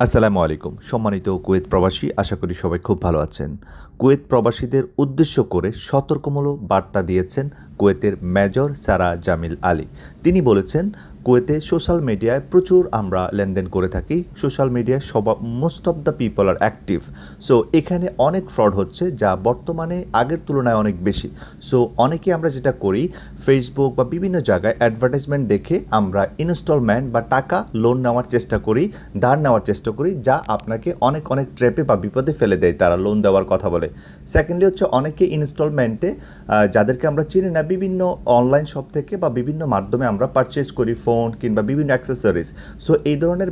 আসসালামু আলাইকুম। সম্মানিত কুয়েত প্রবাসী, আশা করি সবাই খুব ভালো আছেন। কুয়েত প্রবাসীদের উদ্দেশ্য করে সতর্কমূলক বার্তা দিয়েছেন কুয়েতের মেজর সারা জামিল আলী। তিনি বলেছেন, কুয়েতে সোশ্যাল মিডিয়ায় প্রচুর আমরা লেনদেন করে থাকি। সোশ্যাল মিডিয়ায় most of the people are active. So এখানে অনেক ফ্রড হচ্ছে, যা বর্তমানে আগের তুলনায় অনেক বেশি। সো অনেকে আমরা যেটা করি, ফেসবুক বা বিভিন্ন জায়গায় অ্যাডভার্টাইজমেন্ট দেখে আমরা ইনস্টলমেন্ট বা টাকা লোন নেওয়ার চেষ্টা করি, ধার নেওয়ার চেষ্টা করি, যা আপনাকে অনেক অনেক ট্র্যাপে বা বিপদে ফেলে দেয় তারা লোন দেওয়ার কথা বলে। সেকেন্ডলি হচ্ছে, অনেকে ইনস্টলমেন্টে যাদেরকে আমরা চিনি না, বিভিন্ন অনলাইন শপ থেকে বা বিভিন্ন মাধ্যমে আমরা পারচেজ করি ফোন কিংবা বিভিন্ন অ্যাক্সেসরিজ। সো এই ধরনের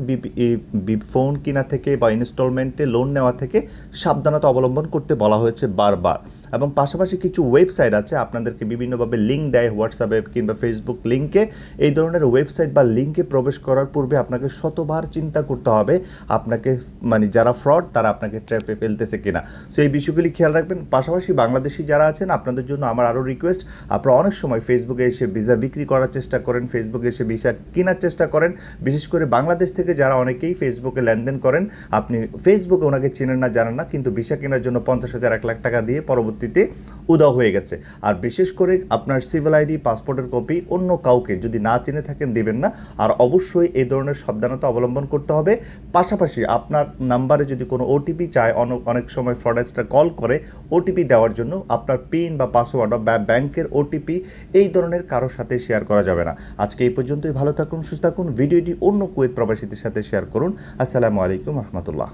ফোন কিনা থেকে বা ইনস্টলমেন্টে লোন নেওয়া থেকে সাবধানতা অবলম্বন করতে বলা হয়েছে বারবার। এবং পাশাপাশি কিছু ওয়েবসাইট আছে, আপনাদেরকে বিভিন্নভাবে লিঙ্ক দেয় হোয়াটসঅ্যাপে কিংবা ফেসবুক লিঙ্কে। এই ধরনের ওয়েবসাইট বা লিঙ্কে প্রবেশ করার পূর্বে আপনাকে শতবার চিন্তা করতে হবে আপনাকে, মানে যারা ফ্রড তারা আপনাকে ট্র্যাপে ফেলতেছে কিনা। সো এই বিষয়গুলি খেয়াল রাখবেন। পাশাপাশি বাংলাদেশি যারা আছেন, আপনাদের জন্য আমার আরও রিকোয়েস্ট, আপনারা অনেক সময় ফেসবুকে এসে ভিসা বিক্রি করার চেষ্টা করেন, ফেসবুকে এসে ভিসা কেনার চেষ্টা করেন। বিশেষ করে বাংলাদেশ থেকে যারা অনেকেই ফেসবুকে লেনদেন করেন, আপনি ফেসবুকে ওনাকে চেনেন না, জানেন না, কিন্তু ভিসা কেনার জন্য 50,000 1 লাখ টাকা দিয়ে পরবর্তীতে উধাও হয়ে গেছে। আর বিশেষ করে আপনার সিভিল আইডি, পাসপোর্টের কপি অন্য কাউকে যদি না চিনে থাকেন দিবেন না। আর অবশ্যই এই ধরনের সাবধানতা অবলম্বন করতে হবে। পাশাপাশি আপনার নাম্বারে যদি কোনো ওটিপি চায়, অনেক সময় ফ্রডস্টার কল করে ওটিপি দেওয়ার জন্য, আপনার পিন বা পাসওয়ার্ড বা ব্যাংকের ওটিপি এই ধরনের কারোর সাথে শেয়ার করা যাবে না। আজকে এই পর্যন্তই। ভালো থাকুন, সুস্থ থাকুন। ভিডিওটি অন্য কুয়েত প্রবাসীদের সাথে শেয়ার করুন। আসসালামু আলাইকুম রহমতুল্লাহ।